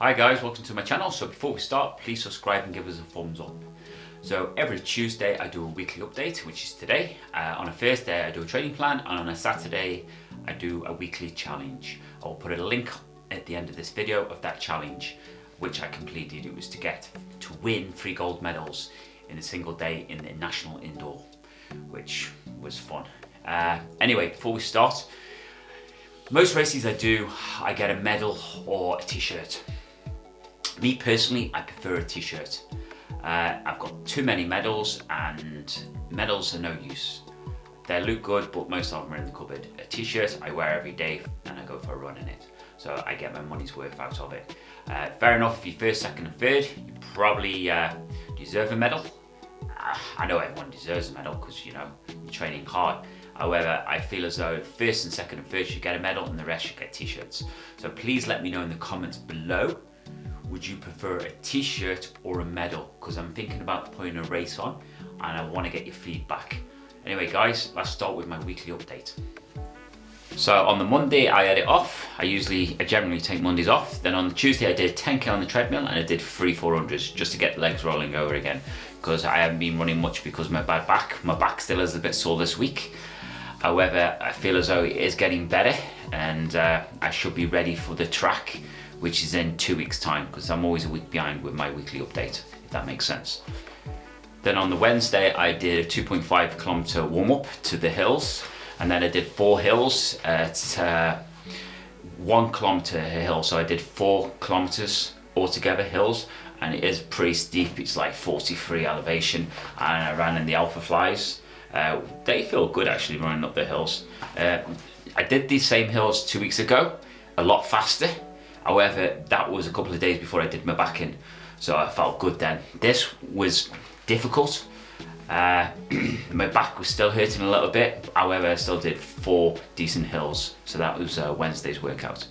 Hi guys, welcome to my channel. So before we start, please subscribe and give us a thumbs up. So every Tuesday I do a weekly update, which is today. On a Thursday I do a training plan, and on a Saturday I do a weekly challenge. I will put a link at the end of this video of that challenge which I completed. It was to win 3 gold medals in a single day in the National Indoor, which was fun. Anyway, before we start, most races I do, I get a medal or a t-shirt. Me personally, I prefer a t-shirt. I've got too many medals, and medals are no use. They look good, but most of them are in the cupboard. A t-shirt I wear every day and I go for a run in it. So I get my money's worth out of it. Fair enough, if you're first, second and third, you probably deserve a medal. I know everyone deserves a medal because, you know, you're training hard. However, I feel as though first and second and third should get a medal and the rest should get t-shirts. So please let me know in the comments below, would you prefer a t-shirt or a medal? Because I'm thinking about putting a race on and I want to get your feedback. Anyway guys, let's start with my weekly update. So on the Monday I had it off. I generally take Mondays off. Then on the Tuesday I did 10k on the treadmill and I did 3 400s just to get the legs rolling over again, because I haven't been running much because of my bad back. My back still is a bit sore this week. However, I feel as though it is getting better, and I should be ready for the track, which is in 2 weeks time, because I'm always a week behind with my weekly update, if that makes sense. Then on the Wednesday I did a 2.5 kilometer warm up to the hills, and then I did 4 hills at 1 kilometer hill. So I did 4 kilometers altogether hills, and it is pretty steep. It's like 43 elevation, and I ran in the Alpha Flies. They feel good actually running up the hills. I did these same hills 2 weeks ago, a lot faster. However, that was a couple of days before I did my back in, so I felt good then. This was difficult. My back was still hurting a little bit. However, I still did 4 decent hills, so that was Wednesday's workout.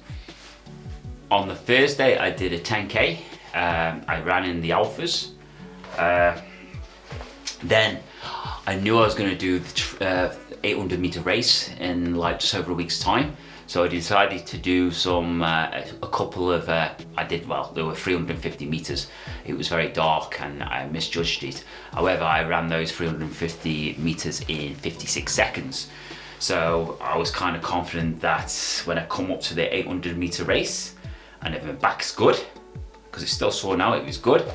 On the Thursday, I did a 10k. I ran in the Alphas. Then I knew I was going to do the 800 meter race in like just over a week's time. So I decided to do some, a couple of, there were 350 meters. It was very dark and I misjudged it. However, I ran those 350 meters in 56 seconds. So I was kind of confident that when I come up to the 800 meter race, and if my back's good, because it's still sore now, it was good,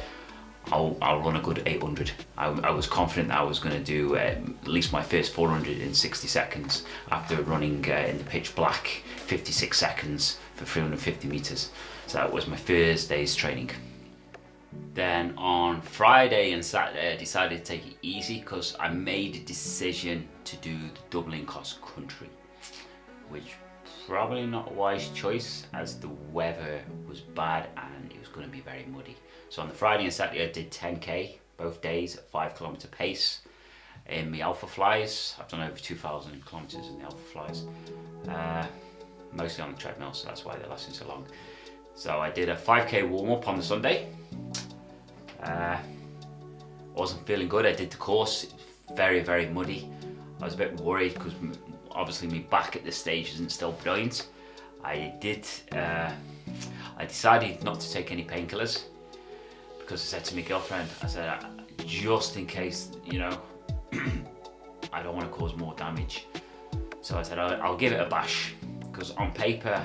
I'll run a good 800. I was confident that I was going to do at least my first 400 in 60 seconds after running in the pitch black 56 seconds for 350 meters. So that was my first day's training. Then on Friday and Saturday I decided to take it easy because I made a decision to do the Dublin cross country, which probably not a wise choice as the weather was bad and it was going to be very muddy. So on the Friday and Saturday I did 10k both days at 5 kilometer pace in the Alpha Flies. I've done over 2,000 kilometers in the Alpha Flies, mostly on the treadmill, so that's why they're lasting so long. So I did a 5k warm up on the Sunday. Wasn't feeling good. I did the course, very, very muddy. I was a bit worried because obviously my back at this stage isn't still brilliant. I decided not to take any painkillers because I said to my girlfriend, I said, just in case, you know, I don't want to cause more damage. So I said, I'll give it a bash, because on paper,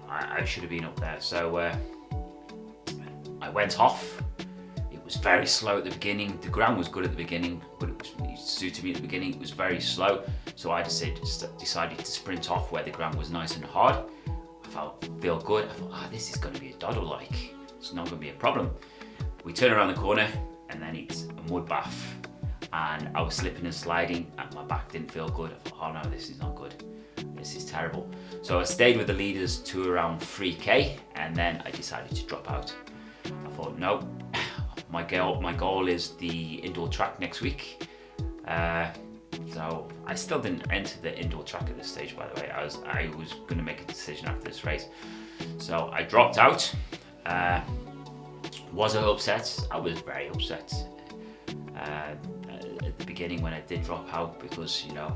I should have been up there. So I went off. It was very slow at the beginning. The ground was good at the beginning, but it suited me at the beginning. It was very slow. So I decided to sprint off where the ground was nice and hard. I feel good. I thought, this is going to be a doddle like. It's not going to be a problem. We turn around the corner and then it's a mud bath. And I was slipping and sliding and my back didn't feel good. I thought, oh no, this is not good. This is terrible. So I stayed with the leaders to around 3k and then I decided to drop out. I thought, no, my goal is the indoor track next week. So I still didn't enter the indoor track at this stage, by the way. I was going to make a decision after this race. So I dropped out. Was I upset? I was very upset at the beginning when I did drop out, because, you know,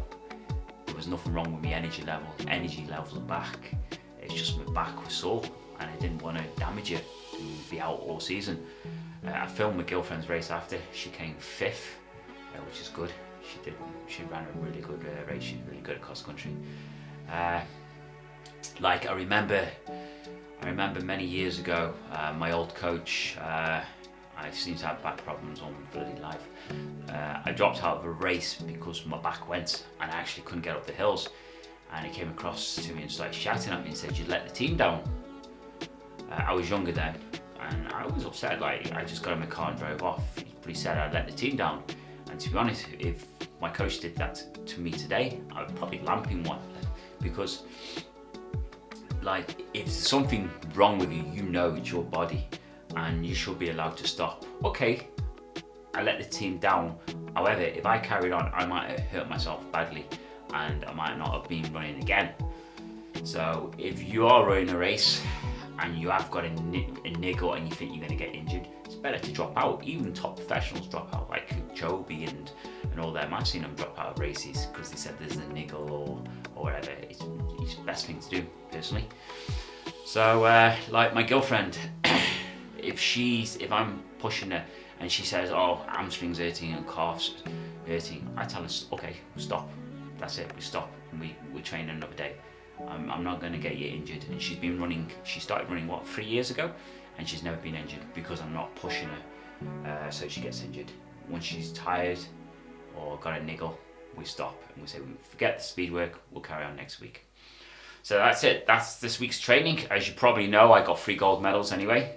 there was nothing wrong with my energy levels back. It's just my back was sore. and I didn't want to damage it and be out all season. I filmed my girlfriend's race after. She came 5th, which is good. She ran a really good race. She's really good at cross country. Like I remember many years ago, my old coach, I seem to have back problems all my bloody life. I dropped out of a race because my back went and I actually couldn't get up the hills. And he came across to me and started shouting at me and said, "You let the team down." I was younger then and I was upset. Like, I just got in my car and drove off. But he said I'd let the team down. And to be honest, if my coach did that to me today, I would probably lamp him one. Because, like, if there's something wrong with you, you know it's your body and you should be allowed to stop. Okay, I let the team down. However, if I carried on, I might have hurt myself badly and I might not have been running again. So if you are running a race and you have got a niggle and you think you're going to get injured, it's better to drop out. Even top professionals drop out, like Joby and all them. I've seen them drop out of races because they said there's a niggle or whatever. It's the best thing to do, personally. So like my girlfriend, if I'm pushing her and she says, "Oh, hamstrings hurting and calves hurting," I tell her, "Okay, stop. That's it. We stop and we train another day. I'm not going to get you injured." And she's been running. She started running 3 years ago, and she's never been injured because I'm not pushing her, so she gets injured. When she's tired or got a niggle, we stop and we say, "Forget the speed work. We'll carry on next week." So that's it. That's this week's training. As you probably know, I got 3 gold medals anyway.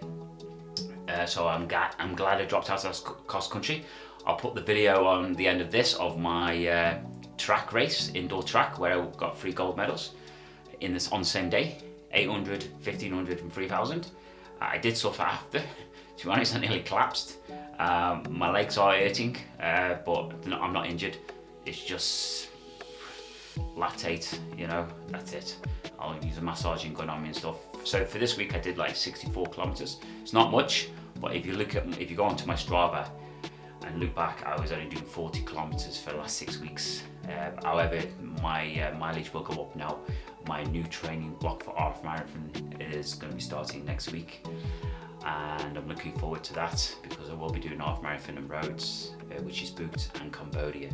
So I'm glad I dropped out of cross country. I'll put the video on the end of this of my track race, indoor track, where I got 3 gold medals on the same day, 800, 1500 and 3000. I did suffer after. To be honest, I nearly collapsed. My legs are hurting, but I'm not injured. It's just lactate, you know, that's it. I'll use a massaging gun on me and stuff. So for this week I did like 64 kilometers. It's not much, but if you go onto my Strava and look back, I was only doing 40 kilometers for the last 6 weeks. However, my mileage will go up now. My new training block for half marathon is going to be starting next week, and I'm looking forward to that because I will be doing half marathon in Rhodes, which is booked, and Cambodia.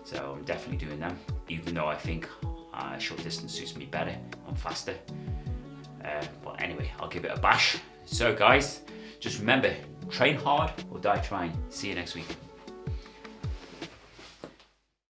So I'm definitely doing them, even though I think short distance suits me better. I'm faster. But anyway, I'll give it a bash. So guys, just remember, train hard or die trying. See you next week.